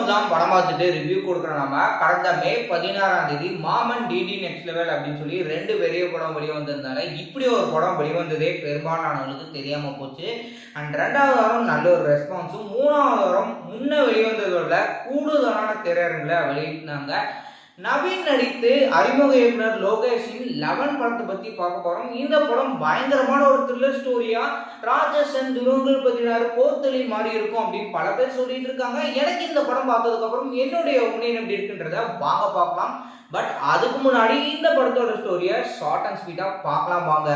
எல்லாம் படம் பார்த்துட்டு ரிவ்யூ கொடுக்குற நம்ம கடந்த மே 16ஆம் தேதி மாமன் டிடி நெக்ஸ்ட் லெவல் அப்படின்னு சொல்லி 2 பெரிய படம் வெளிவந்ததுனால இப்படி ஒரு படம் வெளிவந்ததே பெரும்பாலானவங்களுக்கு தெரியாம போச்சு. அண்ட் 2வது வாரம் நல்ல ஒரு ரெஸ்பான்ஸும் 3வது வாரம் முன்ன வெளிவந்ததோட கூடுதலான திரையரங்குல வெளியிட்டாங்க. நவீன் நடித்து அறிமுக இயக்குனர் லோகேஷின் 11 படத்தை பத்தி பார்க்க போறோம். இந்த படம் பயங்கரமான ஒரு த்ரில்லர் ஸ்டோரியா ராட்சசன் துருவங்கள் 16 போர்த்தலி மாறி இருக்கும் அப்படின்னு பல பேர் சொல்லிட்டு இருக்காங்க. எனக்கு இந்த படம் பார்த்ததுக்கு அப்புறம் என்னுடைய ஒப்பீனியன் எப்படி இருக்குன்றத வாங்க பார்க்கலாம். பட் அதுக்கு முன்னாடி இந்த படத்தோட ஸ்டோரியை ஷார்ட் அண்ட் ஸ்வீட்டா பார்க்கலாம் வாங்க.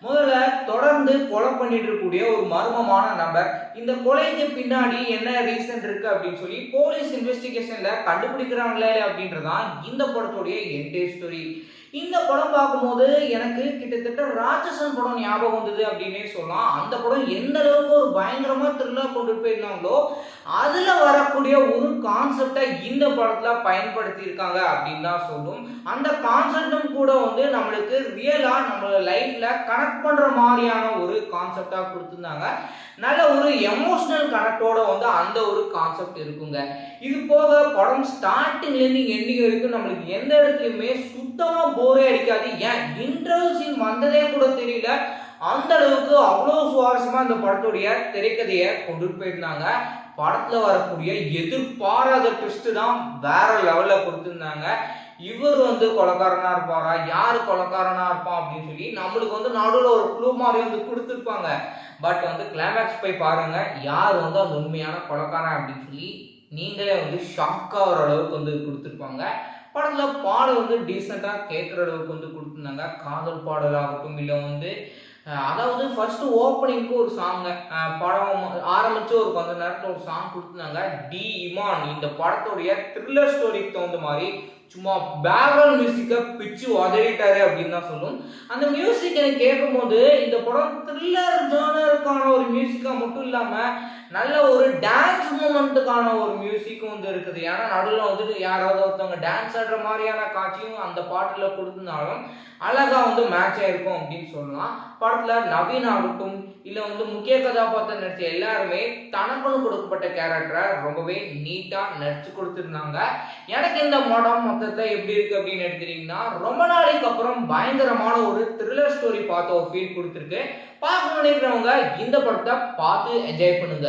முதல்ல தொடர்ந்து கொலை பண்ணிட்டு இருக்கக்கூடிய ஒரு மர்மமான நபர், இந்த கொலைக்கு பின்னாடி என்ன ரீசன் இருக்கு அப்படின்னு சொல்லி போலீஸ் இன்வெஸ்டிகேஷன்ல கண்டுபிடிக்கிறாங்களே அப்படின்றதான் இந்த படத்துடைய என்டையர் ஸ்டோரி. இந்த படம் பார்க்கும்போது எனக்கு கிட்டத்தட்ட ராட்சசன் படம் ஞாபகம் வந்தது அப்படின்னே சொல்லலாம். அந்த படம் எந்த அளவுக்கு ஒரு பயங்கரமா த்ரில்லர் கொண்டு போயிருந்தாங்களோ அதுல வரக்கூடிய ஒரு கான்செப்டை இந்த படத்துல பயன்படுத்தி இருக்காங்க அப்படின்னு தான் சொல்லும். அந்த கான்செப்டும் கூட நம்மளுக்கு ரியலா நம்ம லைஃப்ல கனெக்ட் பண்ற மாதிரியான ஒரு கான்செப்டா கொடுத்துருந்தாங்க. நல்ல ஒரு எமோஷனல் கனெக்டோட அந்த ஒரு கான்செப்ட் இருக்குங்க. இது போக படம் ஸ்டார்டிங்ல இருந்து எண்டிங் வரைக்கும் நம்மளுக்கு எந்த இடத்துலயுமே சுத்தமா போரே அடிக்காது. ஏன் இன்டர்வல் சீன் வந்ததே கூட தெரியல. அந்த அளவுக்கு அவ்வளவு சுவாரஸ்யமா இந்த படத்துடைய திரைக்கதையை கொண்டுட்டு போயிருந்தாங்க. படத்துல வரக்கூடிய எதிர்பாராத ட்விஸ்ட் தான் வேற லெவல்ல கொடுத்திருந்தாங்க. இவர் கொலைக்காரனா இருப்பாரா, யாரு கொலைக்காரனா இருப்பான் அப்படின்னு சொல்லி நம்மளுக்கு நடுவில் ஒரு க்ளூ மாதிரி கொடுத்துருப்பாங்க. பட் கிளைமேக்ஸ் போய் பாருங்க, யார் அந்த உண்மையான கொலைக்காரன் அப்படின்னு சொல்லி நீங்களே ஷாக் ஆகிற அளவுக்கு கொடுத்துருப்பாங்க. படத்துல பாடல் டீசெண்டா கேட்குற அளவுக்கு கொடுத்துருந்தாங்க. காதல் பாடலாகட்டும் இல்லை அதாவது ஃபர்ஸ்ட் ஓப்பனிங்க்கு ஒரு சாங், படம் ஆரம்பிச்சு ஒரு கொஞ்ச நேரத்தில் ஒரு சாங் கொடுத்துருந்தாங்க. டி இமான் இந்த படத்துடைய த்ரில்லர் ஸ்டோரிக்கு தகுந்த மாதிரி சும்மா பேக்ரவுண்ட் மியூசிக்கை பிச்சு உதறிட்டாரு அப்படின்னு தான் சொல்லும். அந்த மியூசிக் எனக்கு கேட்கும் போது இந்த படம் த்ரில்லர் ஜானருக்கான ஒரு மியூசிக்கா மட்டும் இல்லாம நல்ல ஒரு டான்ஸ் மூமெண்ட்டுக்கான ஒரு மியூசிக்கும் இருக்குது. ஏன்னா நடுவில் யாராவது ஒருத்தவங்க டான்ஸ் ஆடுற மாதிரியான காட்சியும் அந்த பாட்டுல கொடுத்திருந்தாலும் அழகா மேட்ச் ஆயிருக்கும் அப்படின்னு சொல்லலாம். படத்துல நவீன் ஆகட்டும் இல்ல முக்கிய கதாபாத்திரம் நடிச்ச எல்லாருமே தனக்குன்னு கொடுக்கப்பட்ட கேரக்டரை ரொம்பவே நீட்டா நடிச்சு கொடுத்துருந்தாங்க. எனக்கு இந்த படம் மொத்தத்தை எப்படி இருக்கு அப்படின்னு எடுத்துட்டீங்கன்னா ரொம்ப நாளைக்கு அப்புறம் பயங்கரமான ஒரு த்ரில்லர் ஸ்டோரி பார்த்து ஒரு ஃபீல் கொடுத்துருக்கு. பார்க்க நினைக்கிறவங்க இந்த படத்தை பார்த்து என்ஜாய் பண்ணுங்க.